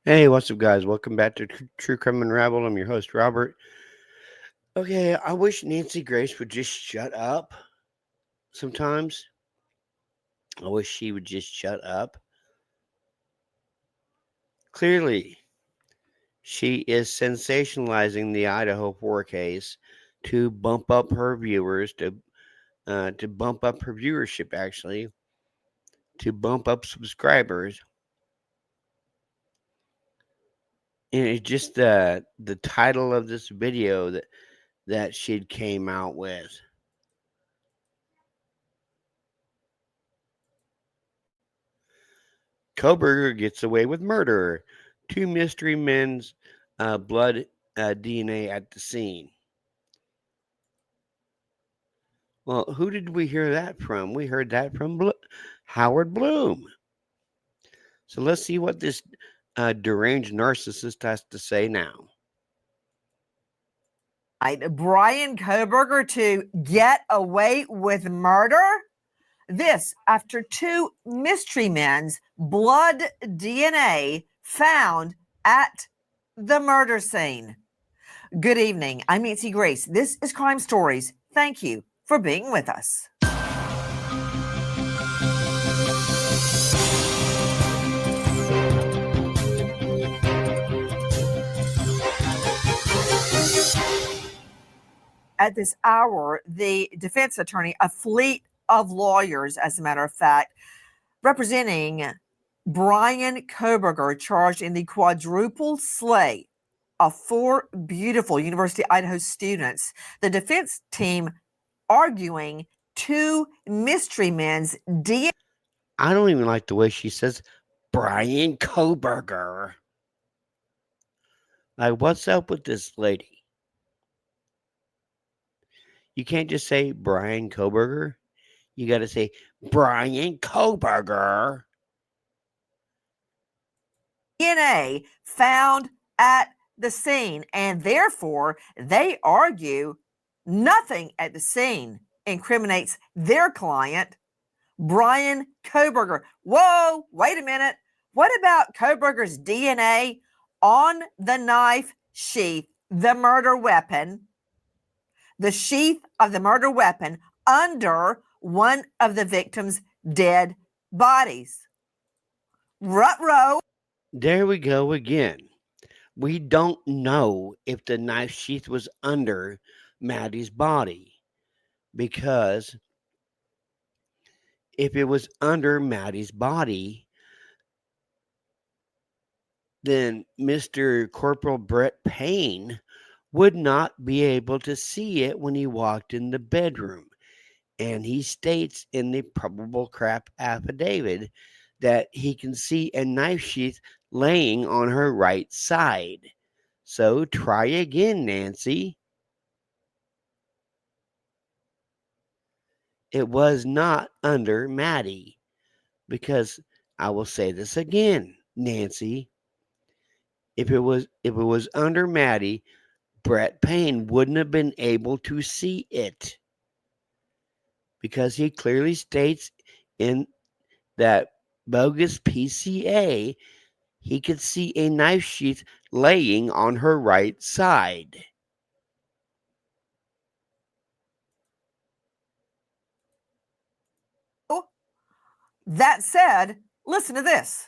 Hey, what's up, guys? Welcome back to True Crime Unraveled. I'm your host, Robert. Okay, I wish Nancy Grace would just shut up sometimes. I wish she would just shut up. Clearly, she is sensationalizing the Idaho 4 case to bump up her viewers, to bump up her viewership, actually, to bump up subscribers. And it's just the title of this video that she came out with. Koberger gets away with murder. Two mystery men's blood DNA at the scene. Well, who did we hear that from? We heard that from Howard Bloom. So let's see what this deranged narcissist has to say now. Bryan Kohberger to get away with murder? This after two mystery men's blood DNA found at the murder scene. Good evening. I'm Nancy Grace. This is Crime Stories. Thank you for being with us. At this hour, the defense attorney, a fleet of lawyers, as a matter of fact, representing Bryan Kohberger, charged in the quadruple slay of four beautiful University of Idaho students. The defense team arguing two mystery men's DNA. I don't even like the way she says Bryan Kohberger. Like, what's up with this lady? You can't just say Bryan Kohberger. You got to say Bryan Kohberger. DNA found at the scene, and therefore they argue nothing at the scene incriminates their client, Bryan Kohberger. Whoa, wait a minute. What about Kohberger's DNA on the knife sheath, the murder weapon, the sheath of the murder weapon under one of the victim's dead bodies? Ruh-roh. There we go again. We don't know if the knife sheath was under Maddie's body, because if it was under Maddie's body, then Mr. Corporal Brett Payne would not be able to see it when he walked in the bedroom. And he states in the probable crap affidavit that he can see a knife sheath laying on her right side. So try again, Nancy. It was not under Maddie, because I will say this again, Nancy. If it was under Maddie, Brett Payne wouldn't have been able to see it, because he clearly states in that bogus PCA he could see a knife sheath laying on her right side. That said, listen to this.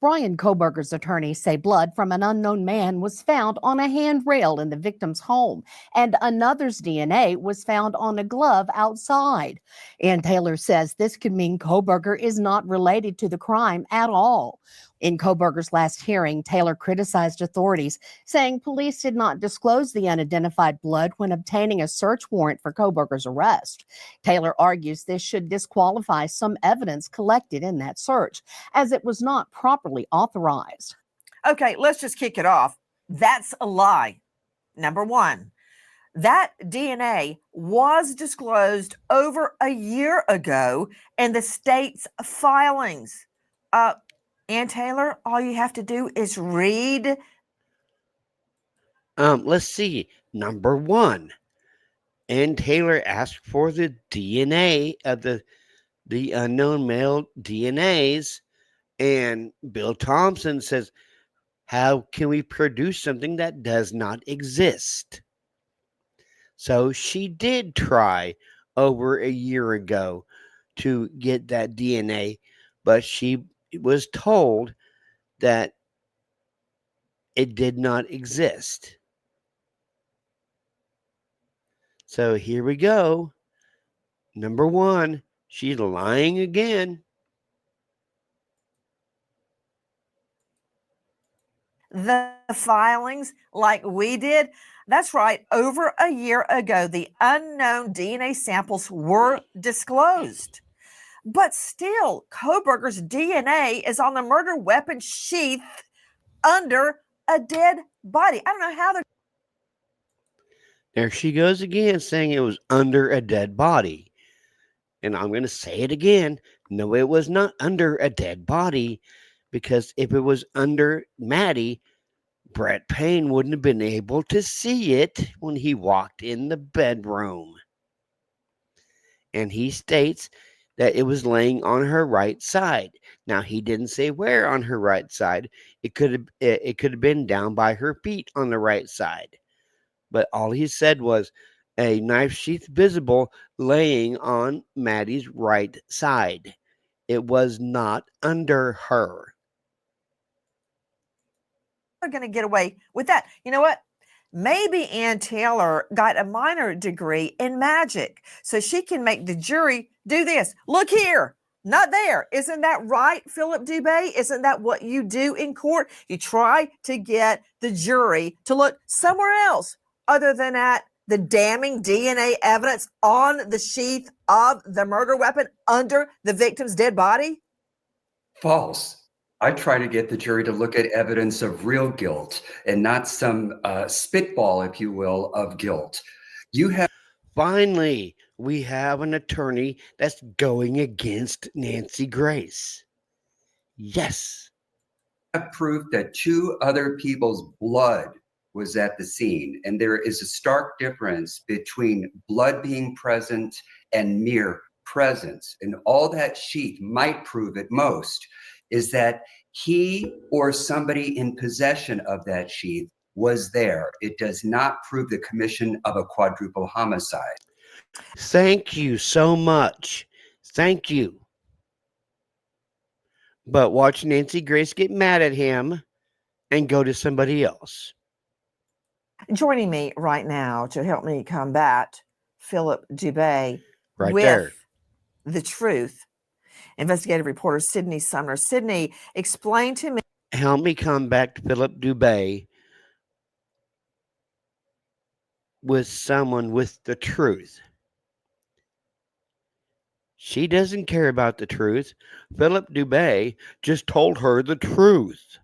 Bryan Kohberger's attorneys say blood from an unknown man was found on a handrail in the victim's home, and another's DNA was found on a glove outside. Ann Taylor says this could mean Kohberger is not related to the crime at all. In Kohberger's last hearing, Taylor criticized authorities, saying police did not disclose the unidentified blood when obtaining a search warrant for Kohberger's arrest. Taylor argues this should disqualify some evidence collected in that search, as it was not properly authorized. Okay, let's just kick it off. That's a lie. Number one, that DNA was disclosed over a year ago in the state's filings. Ann Taylor, all you have to do is read. Let's see. Number one, Ann Taylor asked for the DNA of the unknown male DNAs, and Bill Thompson says, How can we produce something that does not exist? So she did try over a year ago to get that DNA, but she was told that it did not exist. So here we go. Number one, she's lying again. The filings like we did. That's right. Over a year ago, the unknown DNA samples were disclosed. But still, Koberger's DNA is on the murder weapon sheath under a dead body. I don't know how they're. There she goes again, saying it was under a dead body. And I'm going to say it again. No, it was not under a dead body, because if it was under Maddie, Brett Payne wouldn't have been able to see it when he walked in the bedroom. And he states that it was laying on her right side. Now, he didn't say where on her right side. It could have been down by her feet on the right side. But all he said was a knife sheath visible laying on Maddie's right side. It was not under her. Going to get away with that. You know what? Maybe Ann Taylor got a minor degree in magic so she can make the jury do this. Look here, not there. Isn't that right, Philip Dubé? Isn't that what you do in court? You try to get the jury to look somewhere else other than at the damning DNA evidence on the sheath of the murder weapon under the victim's dead body? False. I try to get the jury to look at evidence of real guilt and not some spitball, if you will, of guilt. You have Finally, we have an attorney that's going against Nancy Grace. Yes. proof that 2 other people's blood was at the scene, and there is a stark difference between blood being present and mere presence. And all that sheath might prove at most is that he or somebody in possession of that sheath was there. It does not prove the commission of a quadruple homicide. Thank you so much. Thank you. But watch Nancy Grace get mad at him and go to somebody else. Joining me right now to help me combat Philip Dubé Right with there. the truth, investigative reporter Sydney Sumner. Sydney, explain to me. Help me come back to Philip Dubé with someone with the truth. She doesn't care about the truth. Philip Dubé just told her the truth.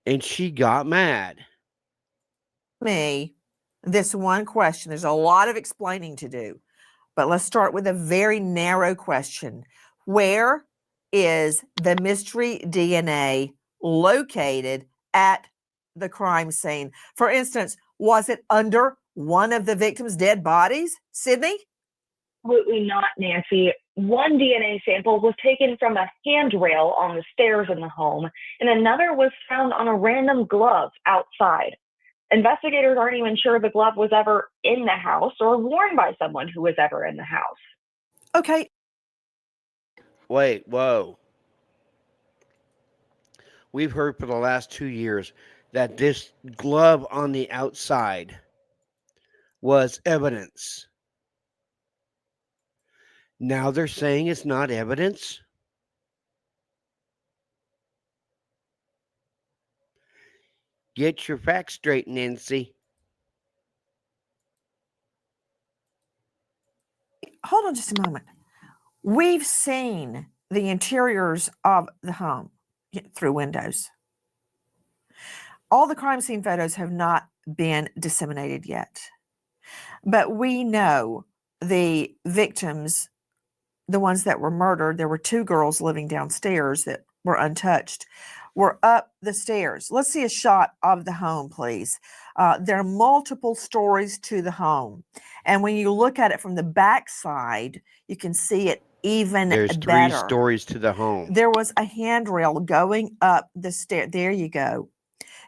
And she got mad. Me this one question. There's a lot of explaining to do, but let's start with a very narrow question. Where is the mystery DNA located at the crime scene? For instance, was it under one of the victim's dead bodies? Sydney? Absolutely not, Nancy. One DNA sample was taken from a handrail on the stairs in the home, and another was found on a random glove outside. Investigators aren't even sure the glove was ever in the house or worn by someone who was ever in the house. Okay. Wait, whoa. We've heard for the last 2 years that this glove on the outside was evidence. Now they're saying it's not evidence? Get your facts straight, Nancy. Hold on just a moment. We've seen the interiors of the home through windows. All the crime scene photos have not been disseminated yet. But we know the victims, the ones that were murdered, there were 2 girls living downstairs that were untouched, were up the stairs. Let's see a shot of the home, please. There are multiple stories to the home. And when you look at it from the back side, you can see it even There's 3 better. stories to the home. There was a handrail going up the stair. There you go.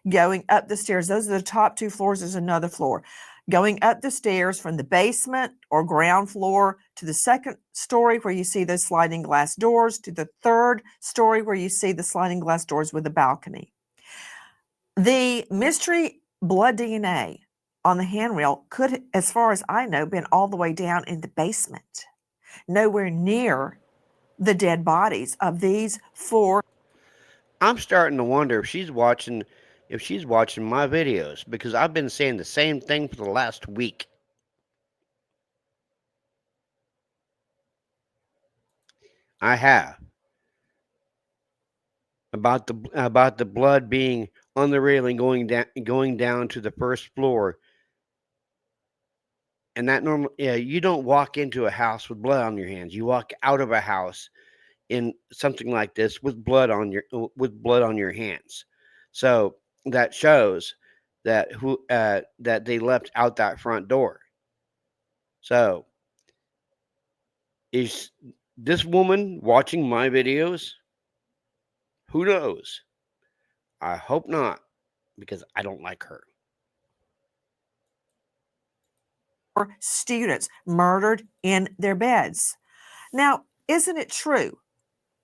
Going up the stairs. Those are the top 2 floors. There's another floor. Going up the stairs from the basement or ground floor to the 2nd story where you see those sliding glass doors, to the 3rd story where you see the sliding glass doors with a balcony. The mystery blood DNA on the handrail could, as far as I know, been all the way down in the basement, nowhere near the dead bodies of these 4. I'm starting to wonder if she's watching my videos, because I've been saying the same thing for the last week. I have. About the blood being on the railing going down to the 1st floor. And that you don't walk into a house with blood on your hands. You walk out of a house in something like this with blood on your hands. So that shows that that they left out that front door. So is this woman watching my videos? Who knows? I hope not, because I don't like her. Students murdered in their beds. Now, isn't it true?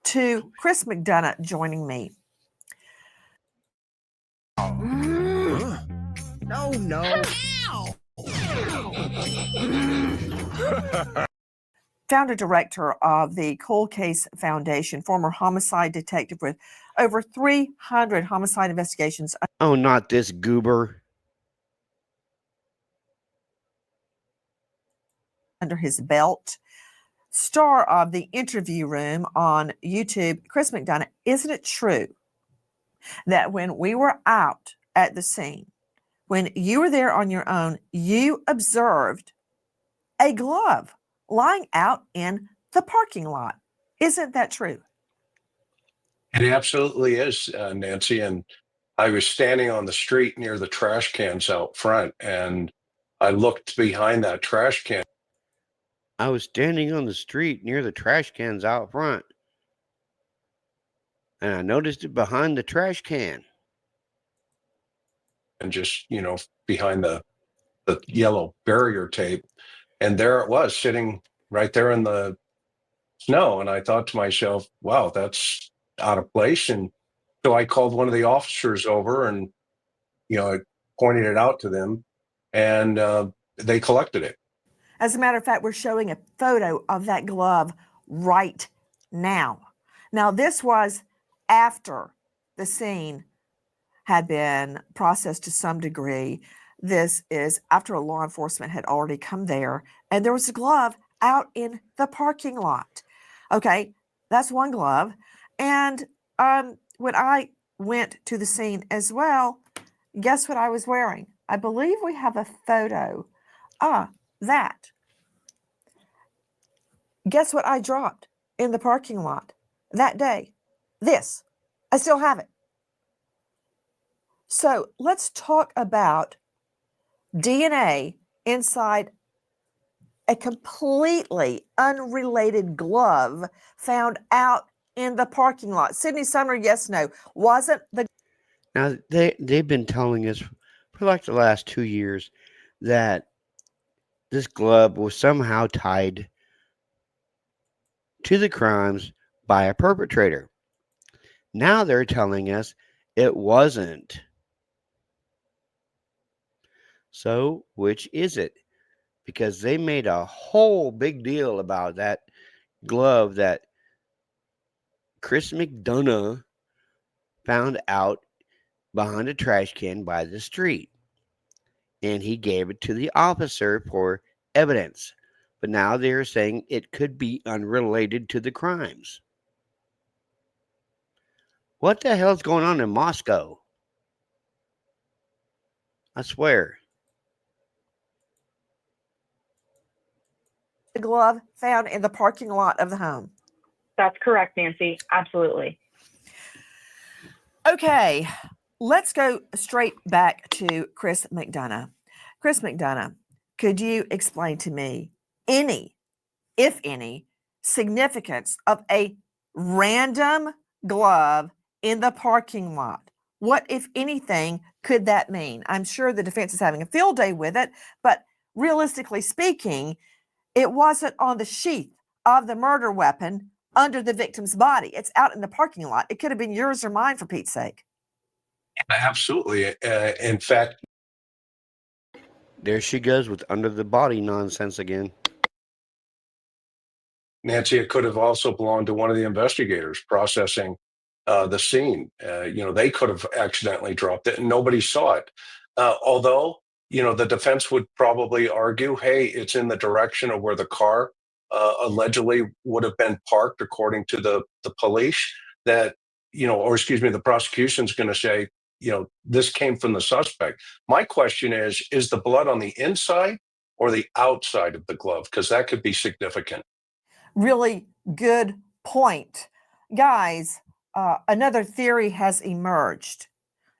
To Chris McDonough joining me. No. Founder director of the Cold Case Foundation, former homicide detective with over 300 homicide investigations Oh, not this goober. under his belt. Star of the Interview Room on YouTube, Chris McDonough, isn't it true that when we were out at the scene, when you were there on your own, you observed a glove lying out in the parking lot? Isn't that true? It absolutely is, Nancy. And I was standing on the street near the trash cans out front, and I looked behind that trash can. I was standing on the street near the trash cans out front, and I noticed it behind the trash can. And just, behind the yellow barrier tape. And there it was, sitting right there in the snow. And I thought to myself, wow, that's out of place. And so I called one of the officers over, and, I pointed it out to them, and they collected it. As a matter of fact, we're showing a photo of that glove right now. Now, this was after the scene had been processed to some degree. This is after law enforcement had already come there, and there was a glove out in the parking lot. Okay, that's one glove. And when I went to the scene as well, guess what I was wearing? I believe we have a photo. That. Guess what I dropped in the parking lot that day? This. I still have it. So let's talk about DNA inside a completely unrelated glove found out in the parking lot. Sydney Sumner, yes, no. Wasn't the... Now, they've been telling us for like the last 2 years that this glove was somehow tied to the crimes by a perpetrator. Now they're telling us it wasn't. So, which is it? Because they made a whole big deal about that glove that Chris McDonough found out behind a trash can by the street. And he gave it to the officer for evidence. But now they're saying it could be unrelated to the crimes. What the hell's going on in Moscow? I swear. glove found in the parking lot of the home? That's correct, Nancy. Absolutely. Okay, let's go straight back to Chris McDonough. Chris McDonough, could you explain to me any, if any, significance of a random glove in the parking lot? What, if anything, could that mean? I'm sure the defense is having a field day with it, but realistically speaking, it wasn't on the sheath of the murder weapon under the victim's body. It's out in the parking lot. It could have been yours or mine, for Pete's sake. Absolutely. In fact, There she goes with under the body nonsense again. Nancy, it could have also belonged to one of the investigators processing the scene. They could have accidentally dropped it and nobody saw it. Although, the defense would probably argue, hey, it's in the direction of where the car allegedly would have been parked, according to the police. That, or excuse me, the prosecution's going to say, this came from the suspect. My question is the blood on the inside or the outside of the glove? Because that could be significant. Really good point. Guys, another theory has emerged.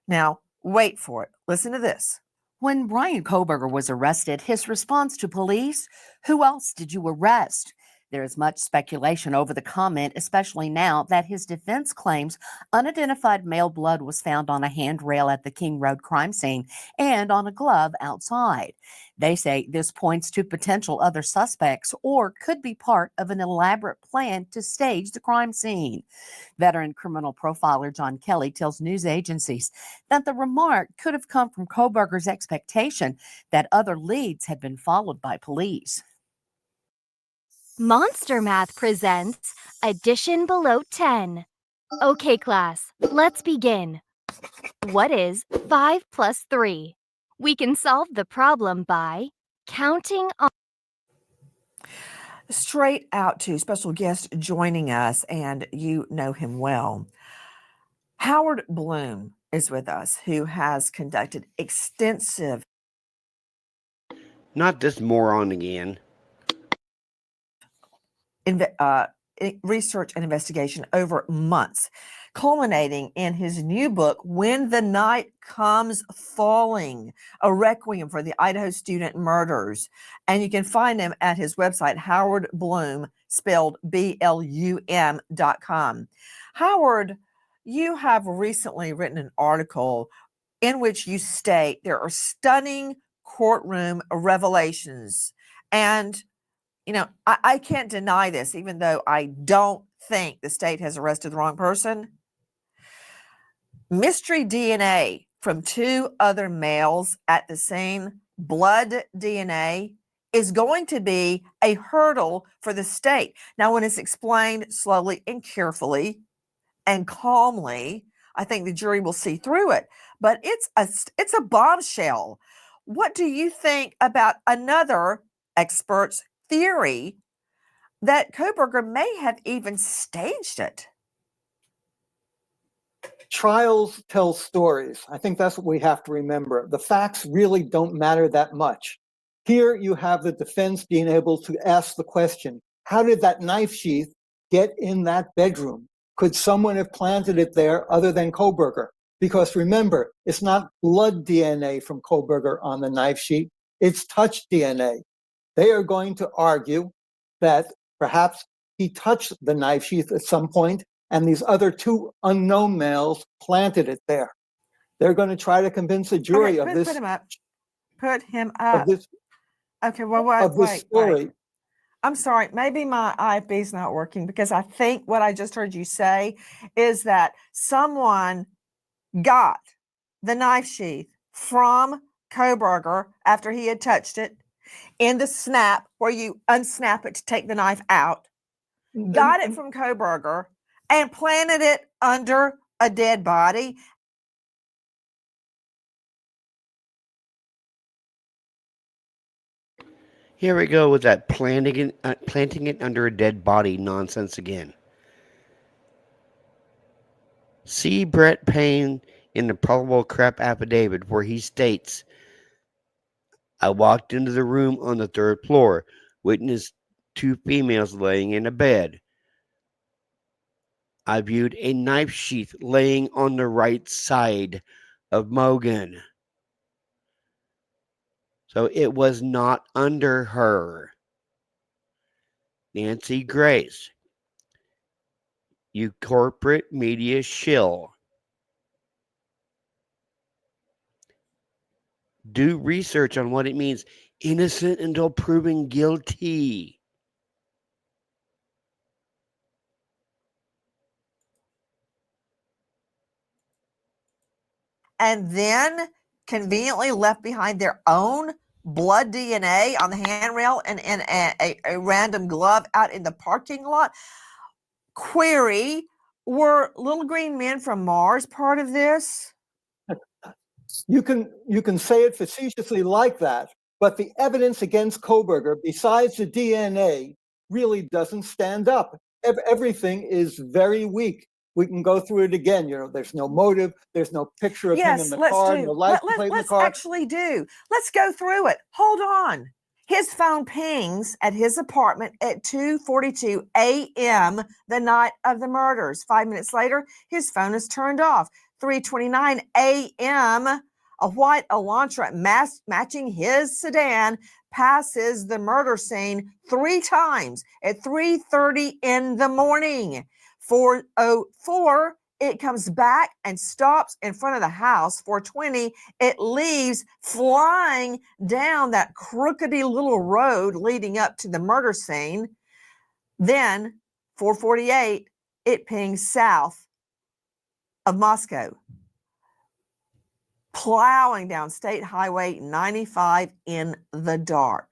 Now, wait for it. Listen to this. When Brian Koberger was arrested, his response to police, "Who else did you arrest?" There is much speculation over the comment, especially now that his defense claims unidentified male blood was found on a handrail at the King Road crime scene and on a glove outside. They say this points to potential other suspects or could be part of an elaborate plan to stage the crime scene. Veteran criminal profiler John Kelly tells news agencies that the remark could have come from Koberger's expectation that other leads had been followed by police. Monster Math presents Addition Below 10. Okay, class, let's begin. What is 5 plus 3? We can solve the problem by counting on. Straight out to special guest joining us, and you know him well. Howard Bloom is with us, who has conducted extensive Not this moron again. research and investigation over months, culminating in his new book, When the Night Comes Falling, a requiem for the Idaho student murders. And you can find him at his website, Howard Bloom, spelled BLUM.com. Howard, you have recently written an article in which you state there are stunning courtroom revelations. And I can't deny this, even though I don't think the state has arrested the wrong person. Mystery DNA from 2 other males at the scene, blood DNA, is going to be a hurdle for the state. Now, when it's explained slowly and carefully and calmly, I think the jury will see through it. But it's a bombshell. What do you think about another expert's theory that Koberger may have even staged it? Trials tell stories. I think that's what we have to remember. The facts really don't matter that much. Here you have the defense being able to ask the question, how did that knife sheath get in that bedroom? Could someone have planted it there other than Koberger? Because remember, it's not blood DNA from Koberger on the knife sheath, it's touch DNA. They are going to argue that perhaps he touched the knife sheath at some point and these other 2 unknown males planted it there. They're going to try to convince a jury of this. Put him up. Put him up. Of this, okay, well, wait. I'm sorry. Maybe my IFB is not working, because I think what I just heard you say is that someone got the knife sheath from Koberger after he had touched it in the snap where you unsnap it to take the knife out, got it from Koberger and planted it under a dead body. Here we go with that planting it under a dead body nonsense again. See Brett Payne in the probable crap affidavit where he states, I walked into the room on the 3rd floor, witnessed 2 females laying in a bed. I viewed a knife sheath laying on the right side of Mogan. So it was not under her. Nancy Grace, you corporate media shill. Do research on what it means, innocent until proven guilty. And then conveniently left behind their own blood DNA on the handrail and in a random glove out in the parking lot. Query, were little green men from Mars part of this? You can say it facetiously like that, but the evidence against Kohberger, besides the DNA, really doesn't stand up. Everything is very weak. We can go through it again. There's no motive. There's no picture of him in the car. No license plate in the car. Let's go through it. Hold on. His phone pings at his apartment at 2:42 a.m. the night of the murders. 5 minutes later, his phone is turned off. 3:29 a.m., a white Elantra matching his sedan passes the murder scene 3 times at 3:30 in the morning. 4:04, it comes back and stops in front of the house. 4:20, it leaves flying down that crookedy little road leading up to the murder scene. Then 4:48, it pings south of Moscow, plowing down State Highway 95 in the dark.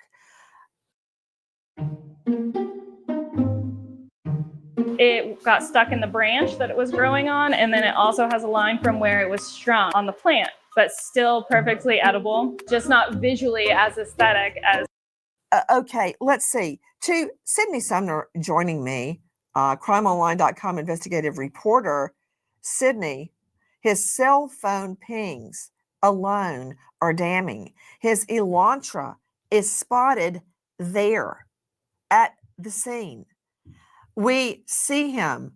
It got stuck in the branch that it was growing on, and then it also has a line from where it was strung on the plant, but still perfectly edible, just not visually as aesthetic as. Okay, let's see. To Sydney Sumner joining me, crimeonline.com investigative reporter. Sydney, his cell phone pings alone are damning. His Elantra is spotted there at the scene. We see him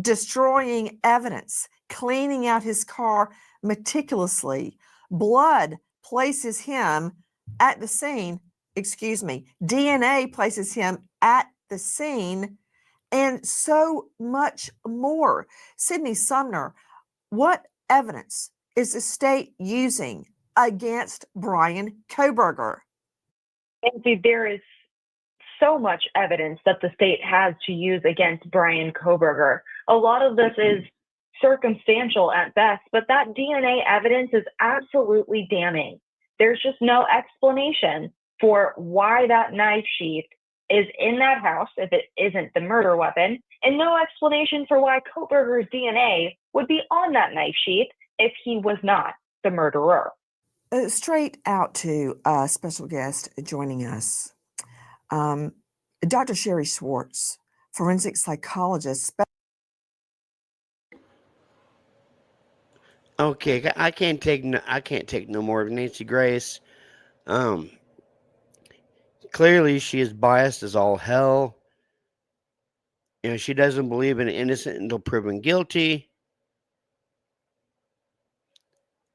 destroying evidence, cleaning out his car meticulously. Blood places him at the scene. DNA places him at the scene, and so much more. Sydney Sumner, what evidence is the state using against Bryan Kohberger? Nancy, there is so much evidence that the state has to use against Bryan Kohberger. A lot of this is circumstantial at best, but that DNA evidence is absolutely damning. There's just no explanation for why that knife sheath is in that house if it isn't the murder weapon, and no explanation for why Kohberger's DNA would be on that knife sheath if he was not the murderer. Straight out to a special guest joining us. Dr. Sherry Schwartz, forensic psychologist. Okay, I can't take no more of Nancy Grace. Clearly she is biased as all hell. She doesn't believe in innocent until proven guilty.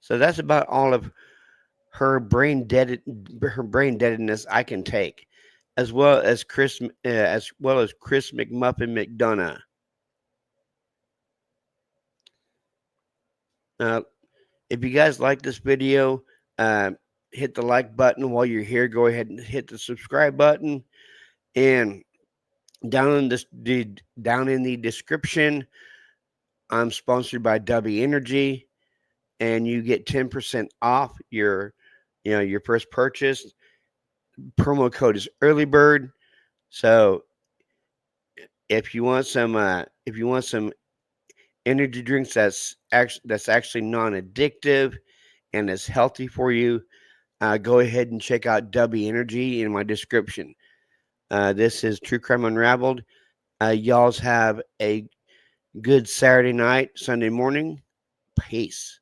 So that's about all of her brain deadness I can take, as well as Chris McMuffin McDonough. If you guys like this video, hit the like button. While you're here, go ahead and hit the subscribe button. And down in the description, I'm sponsored by W Energy, and you get 10% off your first purchase. Promo code is early bird. So if you want some energy drinks that's actually non-addictive and is healthy for you, go ahead and check out W Energy in my description. This is True Crime Unraveled. Y'all's have a good Saturday night, Sunday morning. Peace.